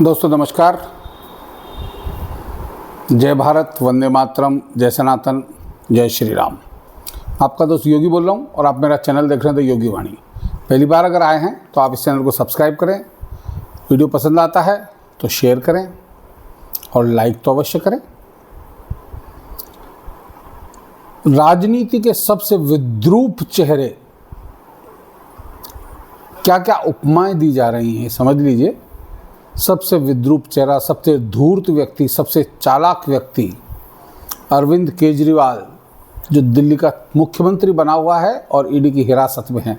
दोस्तों नमस्कार। जय भारत, वंदे मातरम, जय सनातन, जय श्री राम। आपका दोस्त योगी बोल रहा हूँ और आप मेरा चैनल देख रहे हैं तो योगी वाणी। पहली बार अगर आए हैं तो आप इस चैनल को सब्सक्राइब करें। वीडियो पसंद आता है तो शेयर करें और लाइक तो अवश्य करें। राजनीति के सबसे विद्रूप चेहरे, क्या क्या उपमाएं दी जा रही हैं समझ लीजिए। सबसे विद्रूप चेहरा, सबसे धूर्त व्यक्ति, सबसे चालाक व्यक्ति अरविंद केजरीवाल, जो दिल्ली का मुख्यमंत्री बना हुआ है और ईडी की हिरासत में है।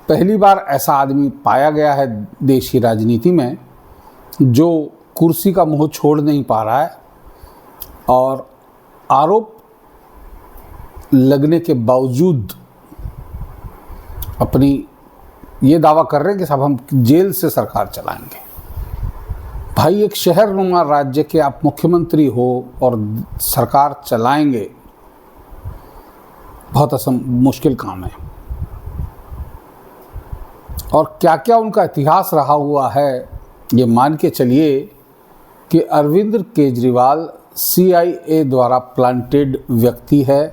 पहली बार ऐसा आदमी पाया गया है देश की राजनीति में जो कुर्सी का मुंह छोड़ नहीं पा रहा है और आरोप लगने के बावजूद अपनी ये दावा कर रहे हैं कि साहब हम जेल से सरकार चलाएंगे। भाई, एक शहर नुमा राज्य के आप मुख्यमंत्री हो और सरकार चलाएंगे, बहुत मुश्किल काम है। और क्या क्या उनका इतिहास रहा हुआ है ये मान के चलिए कि अरविंद केजरीवाल CIA द्वारा प्लांटेड व्यक्ति है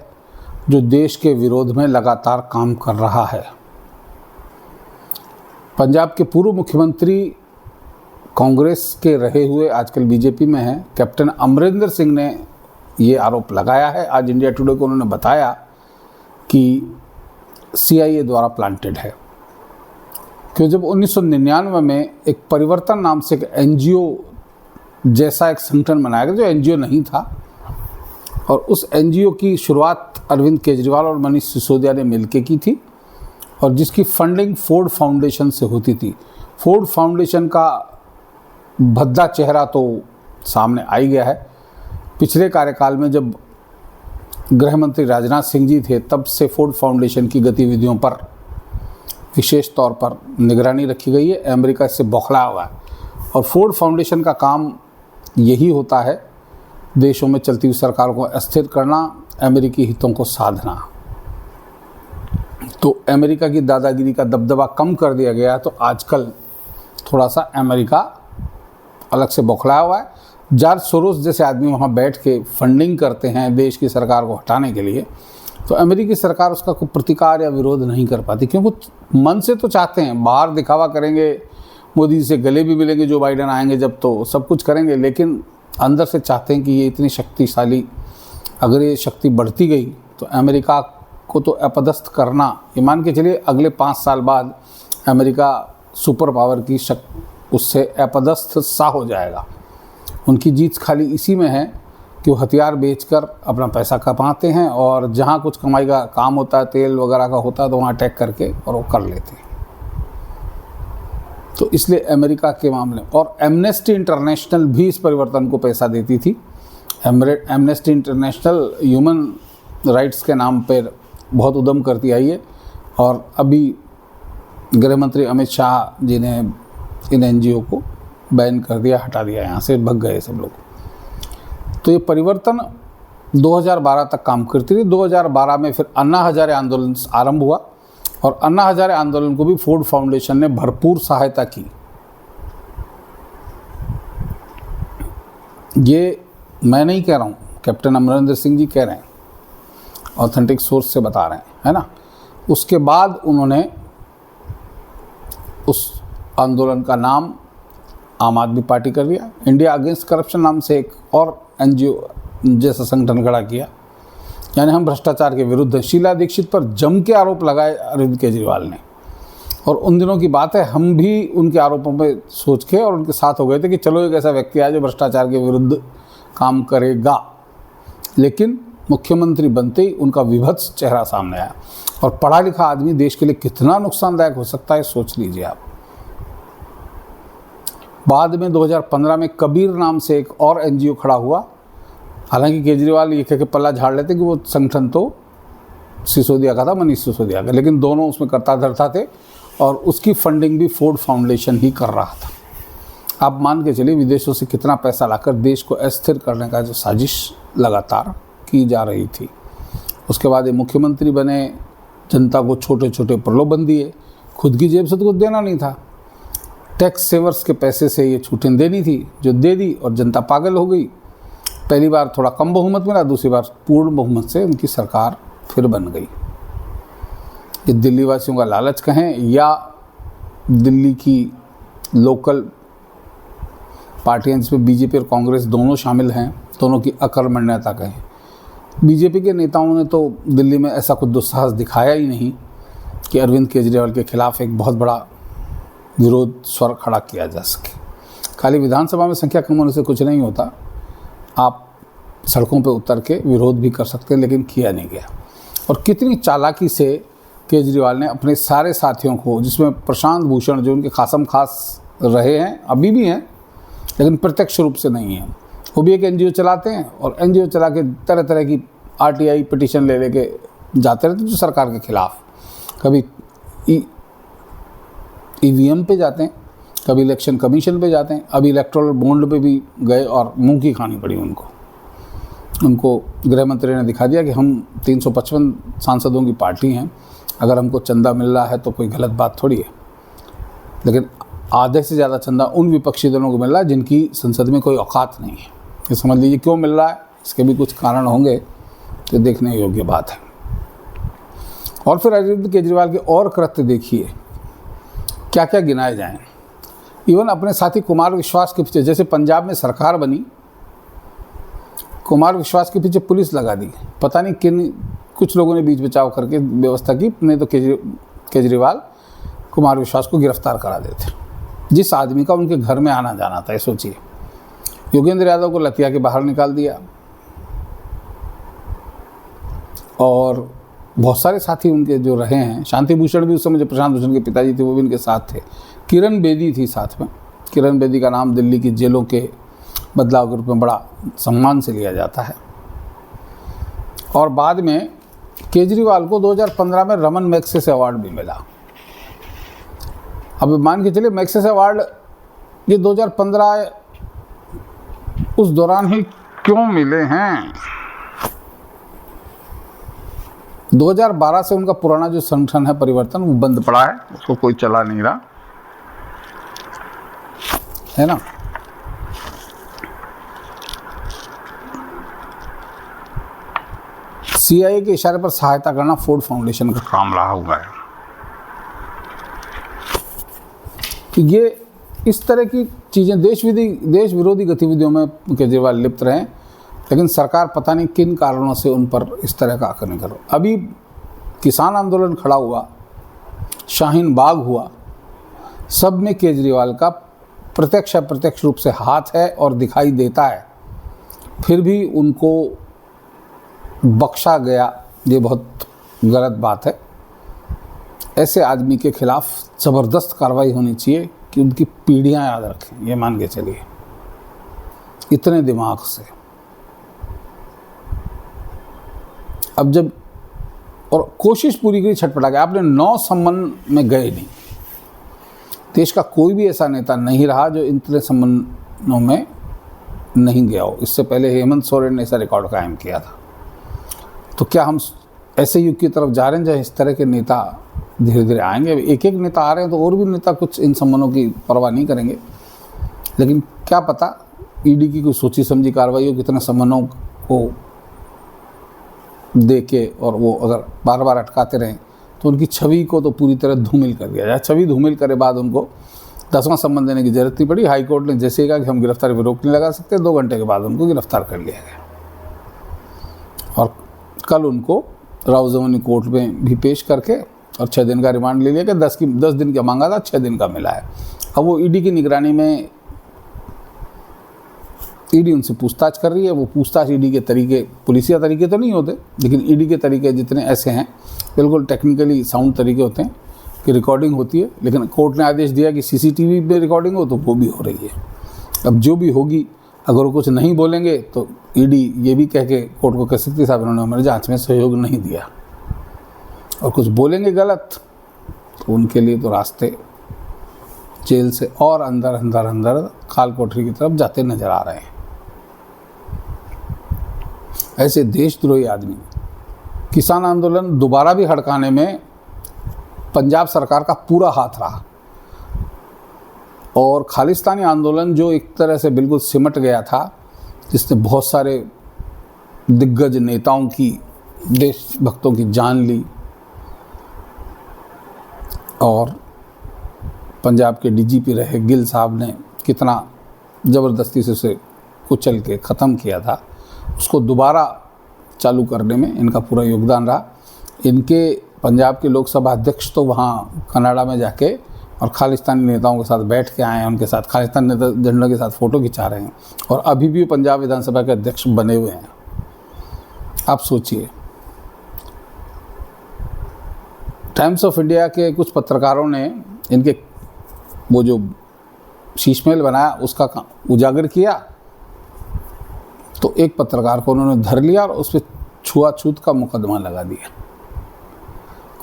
जो देश के विरोध में लगातार काम कर रहा है। पंजाब के पूर्व मुख्यमंत्री कांग्रेस के रहे हुए आजकल बीजेपी में हैं, कैप्टन अमरिंदर सिंह ने ये आरोप लगाया है। आज इंडिया टुडे को उन्होंने बताया कि CIA द्वारा प्लांटेड है। क्यों, जब 1999 में एक परिवर्तन नाम से एक NGO जैसा एक संगठन बनाया गया जो NGO नहीं था, और उस NGO की शुरुआत अरविंद केजरीवाल और मनीष सिसोदिया ने मिलकर की थी और जिसकी फंडिंग फोर्ड फाउंडेशन से होती थी। फोर्ड फाउंडेशन का भद्दा चेहरा तो सामने आ ही गया है। पिछले कार्यकाल में जब गृह मंत्री राजनाथ सिंह जी थे तब से फोर्ड फाउंडेशन की गतिविधियों पर विशेष तौर पर निगरानी रखी गई है। अमेरिका इससे बौखला हुआ है और फोर्ड फाउंडेशन का काम यही होता है देशों में चलती हुई सरकारों को अस्थिर करना, अमेरिकी हितों को साधना। तो अमेरिका की दादागिरी का दबदबा कम कर दिया गया तो आजकल थोड़ा सा अमेरिका अलग से बौखलाया हुआ है। जॉर्ज सोरोस जैसे आदमी वहाँ बैठ के फंडिंग करते हैं देश की सरकार को हटाने के लिए, तो अमेरिकी सरकार उसका कोई प्रतिकार या विरोध नहीं कर पाती, क्योंकि मन से तो चाहते हैं, बाहर दिखावा करेंगे, मोदी जी से गले भी मिलेंगे, जो बाइडेन आएंगे जब तो सब कुछ करेंगे, लेकिन अंदर से चाहते हैं कि ये इतनी शक्तिशाली, अगर ये शक्ति बढ़ती गई तो अमेरिका को तो अपदस्थ करना, ये मान के चलिए अगले 5 साल बाद अमेरिका सुपर पावर की उससे अपदस्थ सा हो जाएगा। उनकी जीत खाली इसी में है कि वो हथियार बेचकर अपना पैसा कमाते हैं और जहाँ कुछ कमाई का काम होता है, तेल वगैरह का होता है, तो वहाँ अटैक करके और वो कर लेते हैं। तो इसलिए अमेरिका के मामले, और एमनेस्टी इंटरनेशनल भी इस परिवर्तन को पैसा देती थी। एमनेस्टी इंटरनेशनल ह्यूमन राइट्स के नाम पर बहुत उद्यम करती आई है और अभी गृह मंत्री अमित शाह जी ने इन NGO को बैन कर दिया, हटा दिया, यहाँ से भग गए सब लोग। तो ये परिवर्तन 2012 तक काम करती रही। 2012 में फिर अन्ना हजारे आंदोलन आरंभ हुआ और अन्ना हजारे आंदोलन को भी फोर्ड फाउंडेशन ने भरपूर सहायता की। ये मैं नहीं कह रहा हूँ, कैप्टन अमरिंदर सिंह जी कह रहे हैं, ऑथेंटिक सोर्स से बता रहे हैं, है ना। उसके बाद उन्होंने उस आंदोलन का नाम आम आदमी पार्टी कर दिया। इंडिया अगेंस्ट करप्शन नाम से एक और NGO जैसा संगठन खड़ा किया, यानी हम भ्रष्टाचार के विरुद्ध हैं। शीला दीक्षित पर जम के आरोप लगाए अरविंद केजरीवाल ने, और उन दिनों की बात है हम भी उनके आरोपों पे सोच के और उनके साथ हो गए थे कि चलो एक ऐसा व्यक्ति आए जो भ्रष्टाचार के विरुद्ध काम करेगा। लेकिन मुख्यमंत्री बनते ही उनका विभत्स चेहरा सामने आया। और पढ़ा लिखा आदमी देश के लिए कितना नुकसानदायक हो सकता है सोच लीजिए आप। बाद में 2015 में कबीर नाम से एक और NGO खड़ा हुआ। हालांकि केजरीवाल ये कह के पल्ला झाड़ लेते कि वो संगठन तो सिसोदिया का था, मनीष सिसोदिया का, लेकिन दोनों उसमें कर्ता धर्ता थे और उसकी फंडिंग भी फोर्ड फाउंडेशन ही कर रहा था। आप मान के चलिए विदेशों से कितना पैसा लाकर देश को अस्थिर करने का जो साजिश लगातार की जा रही थी। उसके बाद ये मुख्यमंत्री बने, जनता को छोटे छोटे प्रलोभन दिए, खुद की जेब से तो कुछ देना नहीं था। टैक्स सेवर्स के पैसे से ये छूटें देनी थी, जो दे दी और जनता पागल हो गई। पहली बार थोड़ा कम बहुमत मिला, दूसरी बार पूर्ण बहुमत से उनकी सरकार फिर बन गई। ये दिल्ली वासियों का लालच कहें या दिल्ली की लोकल पार्टियां जिसमें बीजेपी और कांग्रेस दोनों शामिल हैं, दोनों की अकर्मण्यता कहें। बीजेपी के नेताओं ने तो दिल्ली में ऐसा कुछ दुस्साहस दिखाया ही नहीं कि अरविंद केजरीवाल के खिलाफ एक बहुत बड़ा विरोध स्वर खड़ा किया जा सके। खाली विधानसभा में संख्या कम होने से कुछ नहीं होता, आप सड़कों पर उतर के विरोध भी कर सकते हैं, लेकिन किया नहीं गया। और कितनी चालाकी से केजरीवाल ने अपने सारे साथियों को, जिसमें प्रशांत भूषण जो उनके खासम खास रहे हैं, अभी भी हैं, लेकिन प्रत्यक्ष रूप से नहीं है, वो भी एक एनजीओ चलाते हैं और एनजीओ चला के तरह तरह की आरटीआई पिटीशन ले लेके जाते रहते हैं जो सरकार के खिलाफ। कभी ईवीएम पे जाते हैं, कभी इलेक्शन कमीशन पे जाते हैं, अभी इलेक्टोरल बॉन्ड पे भी गए और मुंह की खानी पड़ी उनको गृह मंत्री ने दिखा दिया कि हम 355 सांसदों की पार्टी हैं, अगर हमको चंदा मिल रहा है तो कोई गलत बात थोड़ी है। लेकिन आधे से ज़्यादा चंदा उन विपक्षी दलों को मिल रहा है जिनकी संसद में कोई औकात नहीं है। ये समझ लीजिए क्यों मिल रहा है, इसके भी कुछ कारण होंगे, तो देखने योग्य बात है। और फिर अरविंद केजरीवाल के और कृत्य देखिए, क्या क्या गिनाए जाएं। इवन अपने साथी कुमार विश्वास के पीछे, जैसे पंजाब में सरकार बनी, कुमार विश्वास के पीछे पुलिस लगा दी, पता नहीं किन कुछ लोगों ने बीच बचाव करके व्यवस्था की, नहीं तो केजरीवाल कुमार विश्वास को गिरफ्तार करा देते। जिस आदमी का उनके घर में आना जाना था, ये सोचिए। योगेंद्र यादव को लतिया के बाहर निकाल दिया और बहुत सारे साथी उनके जो रहे हैं, शांति भूषण भी उस समय, जो प्रशांत भूषण के पिताजी थे वो भी इनके साथ थे। किरण बेदी थी साथ में। किरण बेदी का नाम दिल्ली की जेलों के बदलाव के रूप में बड़ा सम्मान से लिया जाता है। और बाद में केजरीवाल को 2015 में रमन मैग्सेसे अवार्ड भी मिला। अब मान के चलिए मैग्सेसे अवार्ड ये 2015 उस दौरान ही क्यों मिले हैं। 2012 से उनका पुराना जो संगठन है परिवर्तन, वो बंद पड़ा है, उसको कोई चला नहीं रहा है ना। सीआईए के इशारे पर सहायता करना फोर्ड फाउंडेशन का काम रहा हुआ है। कि ये इस तरह की चीज़ें देश विरोधी गतिविधियों में केजरीवाल लिप्त रहे, लेकिन सरकार पता नहीं किन कारणों से उन पर इस तरह का आक्रमण करो। अभी किसान आंदोलन खड़ा हुआ, शाहीन बाग हुआ, सब में केजरीवाल का प्रत्यक्ष अप्रत्यक्ष रूप से हाथ है और दिखाई देता है, फिर भी उनको बख्शा गया, ये बहुत गलत बात है। ऐसे आदमी के खिलाफ ज़बरदस्त कार्रवाई होनी चाहिए कि उनकी पीढ़ियां याद रखें, ये मान के चलिए, इतने दिमाग से। अब जब और कोशिश पूरी करी छटपटा के, आपने 9 सम्मन में गए नहीं। देश का कोई भी ऐसा नेता नहीं रहा जो इतने सम्मनों में नहीं गया हो। इससे पहले हेमंत सोरेन ने ऐसा रिकॉर्ड कायम किया था। तो क्या हम ऐसे युग की तरफ जा रहे हैं जहाँ इस तरह के नेता धीरे धीरे आएंगे? एक एक नेता आ रहे हैं तो और भी नेता कुछ इन सम्मानों की परवाह नहीं करेंगे, लेकिन क्या पता ईडी की कोई सोची समझी कार्रवाई हो, कितने सम्मानों को दे के, और वो अगर बार बार अटकाते रहें तो उनकी छवि को तो पूरी तरह धूमिल कर दिया जाए। छवि धूमिल करे बाद उनको 10वां सम्मन देने की जरूरत नहीं पड़ी। हाईकोर्ट ने जैसे कहा कि हम गिरफ्तारी पर रोक नहीं लगा सकते, 2 घंटे के बाद उनको गिरफ्तार कर लिया गया और कल उनको राउजमनी कोर्ट में भी पेश करके और 6 दिन का रिमांड ले लिया कि 10 दिन का मांगा था, 6 दिन का मिला है। अब वो ईडी की निगरानी में, ईडी उनसे पूछताछ कर रही है। वो पूछताछ ईडी के तरीके पुलिसिया तरीके तो नहीं होते, लेकिन ईडी के तरीके जितने ऐसे हैं बिल्कुल टेक्निकली साउंड तरीके होते हैं कि रिकॉर्डिंग होती है। लेकिन कोर्ट ने आदेश दिया कि सीसीटीवी पे रिकॉर्डिंग हो, तो वो भी हो रही है। अब जो भी होगी, अगर वो कुछ नहीं बोलेंगे तो ईडी ये भी कह के कोर्ट को कह सकती, साहब इन्होंने हमारी जाँच में सहयोग नहीं दिया, और कुछ बोलेंगे गलत तो उनके लिए तो रास्ते जेल से और अंदर अंदर अंदर काल कोठरी की तरफ जाते नजर आ रहे हैं। ऐसे देशद्रोही आदमी किसान आंदोलन दोबारा भी हड़काने में पंजाब सरकार का पूरा हाथ रहा। और खालिस्तानी आंदोलन जो एक तरह से बिल्कुल सिमट गया था, जिसने बहुत सारे दिग्गज नेताओं की, देशभक्तों की जान ली, और पंजाब के डीजीपी रहे गिल साहब ने कितना ज़बरदस्ती से उसे कुचल के ख़त्म किया था, उसको दोबारा चालू करने में इनका पूरा योगदान रहा। इनके पंजाब के लोकसभा अध्यक्ष तो वहाँ कनाडा में जाके और खालिस्तानी नेताओं के साथ बैठ के आए हैं, उनके साथ खालिस्तानी नेता झंडे के साथ फ़ोटो खिंचा रहे हैं, और अभी भी पंजाब विधानसभा के अध्यक्ष बने हुए हैं। आप सोचिए, टाइम्स ऑफ इंडिया के कुछ पत्रकारों ने इनके वो जो शीशमहल बनाया उसका उजागर किया, तो एक पत्रकार को उन्होंने धर लिया और उस पर छुआछूत का मुकदमा लगा दिया।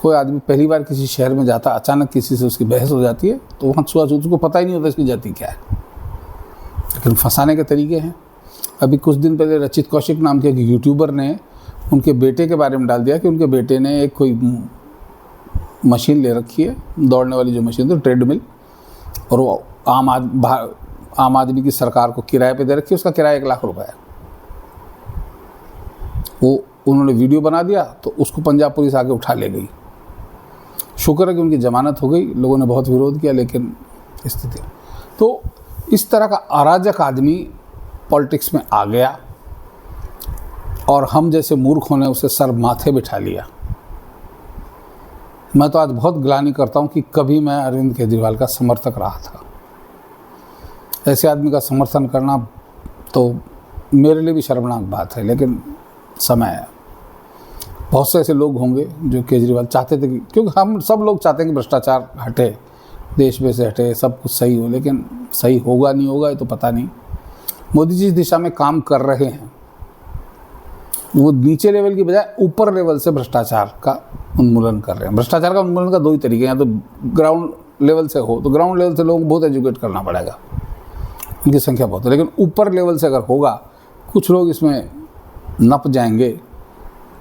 कोई आदमी पहली बार किसी शहर में जाता, अचानक किसी से उसकी बहस हो जाती है, तो वहाँ छुआछूत को पता ही नहीं होता इसकी जाति क्या है, लेकिन फंसाने के तरीके हैं। अभी कुछ दिन पहले रचित कौशिक नाम के एक यूट्यूबर ने उनके बेटे के बारे में डाल दिया कि उनके बेटे ने एक कोई मशीन ले रखी है, दौड़ने वाली जो मशीन थी, ट्रेडमिल, और वो आम आदमी की सरकार को किराए पे दे रखी है, उसका किराया 1 लाख रुपए है। वो उन्होंने वीडियो बना दिया तो उसको पंजाब पुलिस आके उठा ले गई। शुक्र है कि उनकी ज़मानत हो गई, लोगों ने बहुत विरोध किया, लेकिन स्थिति तो इस तरह का अराजक आदमी पॉलिटिक्स में आ गया और हम जैसे मूर्खों ने उसे सर माथे बिठा लिया। मैं तो आज बहुत ग्लानि करता हूँ कि कभी मैं अरविंद केजरीवाल का समर्थक रहा था। ऐसे आदमी का समर्थन करना तो मेरे लिए भी शर्मनाक बात है, लेकिन समय है। बहुत से ऐसे लोग होंगे जो केजरीवाल चाहते थे कि, क्योंकि हम सब लोग चाहते हैं कि भ्रष्टाचार हटे, देश में से हटे, सब कुछ सही हो, लेकिन सही होगा नहीं होगा ये तो पता नहीं। मोदी जी इस दिशा में काम कर रहे हैं, वो नीचे लेवल की बजाय ऊपर लेवल से भ्रष्टाचार का उन्मूलन कर रहे हैं। भ्रष्टाचार का उन्मूलन का 2 ही तरीके हैं, या तो ग्राउंड लेवल से हो, तो ग्राउंड लेवल से लोगों को बहुत एजुकेट करना पड़ेगा, उनकी संख्या बहुत है, लेकिन ऊपर लेवल से अगर होगा, कुछ लोग इसमें नप जाएंगे,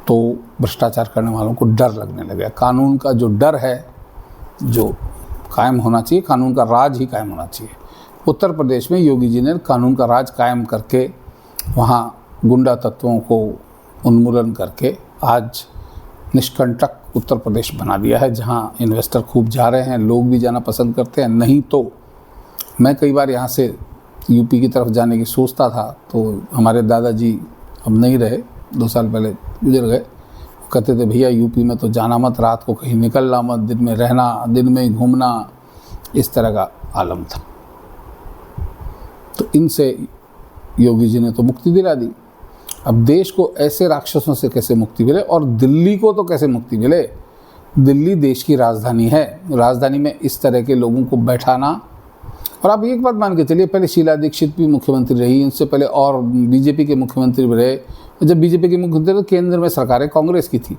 तो भ्रष्टाचार करने वालों को डर लगने लगेगा। कानून का जो डर है, जो कायम होना चाहिए, कानून का राज ही कायम होना चाहिए। उत्तर प्रदेश में योगी जी ने कानून का राज कायम करके वहाँ गुंडा तत्वों को उन्मूलन करके आज निष्कंटक उत्तर प्रदेश बना दिया है, जहाँ इन्वेस्टर खूब जा रहे हैं, लोग भी जाना पसंद करते हैं। नहीं तो मैं कई बार यहाँ से यूपी की तरफ जाने की सोचता था, तो हमारे दादाजी अब नहीं रहे, 2 साल पहले गुजर गए, कहते थे भैया यूपी में तो जाना मत, रात को कहीं निकलना मत, दिन में रहना, दिन में ही घूमना, इस तरह का आलम था। तो इनसे योगी जी ने तो मुक्ति दिला दी। अब देश को ऐसे राक्षसों से कैसे मुक्ति मिले, और दिल्ली को तो कैसे मुक्ति मिले? दिल्ली देश की राजधानी है, राजधानी में इस तरह के लोगों को बैठाना। और आप एक बात मान के चलिए, पहले शीला दीक्षित भी मुख्यमंत्री रही, इनसे पहले और बीजेपी के मुख्यमंत्री भी रहे। जब बीजेपी के मुख्यमंत्री तो केंद्र में सरकारें कांग्रेस की थी,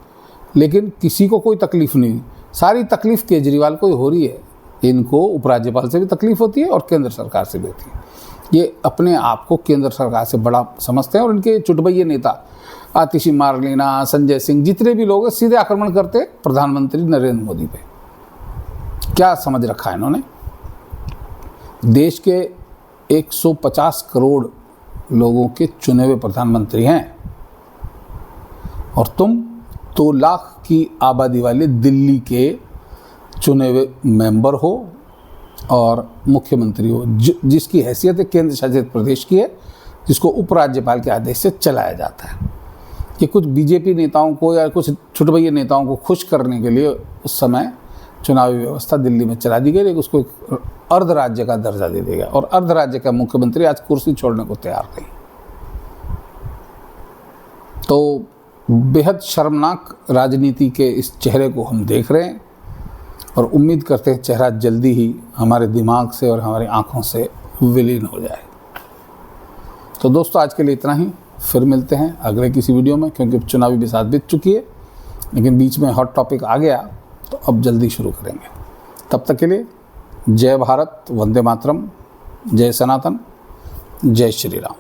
लेकिन किसी को कोई तकलीफ नहीं हुई। सारी तकलीफ केजरीवाल को हो रही है। इनको उपराज्यपाल से भी तकलीफ होती है और केंद्र सरकार से भी होती है। ये अपने आप को केंद्र सरकार से बड़ा समझते हैं, और इनके चुटभैये नेता आतिशी मारलेना, संजय सिंह, जितने भी लोग सीधे आक्रमण करते प्रधानमंत्री नरेंद्र मोदी पे। क्या समझ रखा है इन्होंने? देश के 150 करोड़ लोगों के चुने हुए प्रधानमंत्री हैं, और तुम 2 लाख की आबादी वाले दिल्ली के चुने हुए मेंबर हो और मुख्यमंत्री हो, जिसकी हैसियत केंद्र शासित प्रदेश की है, जिसको उपराज्यपाल के आदेश से चलाया जाता है। ये कुछ बीजेपी नेताओं को या कुछ छुटभैये नेताओं को खुश करने के लिए उस समय चुनावी व्यवस्था दिल्ली में चला दी गई, लेकिन उसको एक अर्ध राज्य का दर्जा दे देगा, और अर्ध राज्य का मुख्यमंत्री आज कुर्सी छोड़ने को तैयार नहीं। तो बेहद शर्मनाक राजनीति के इस चेहरे को हम देख रहे हैं, और उम्मीद करते हैं चेहरा जल्दी ही हमारे दिमाग से और हमारी आंखों से विलीन हो जाए। तो दोस्तों, आज के लिए इतना ही। फिर मिलते हैं अगले किसी वीडियो में, क्योंकि चुनावी बिसात बीत चुकी है, लेकिन बीच में हॉट टॉपिक आ गया, तो अब जल्दी शुरू करेंगे। तब तक के लिए जय भारत, वंदे मातरम, जय सनातन, जय श्री राम।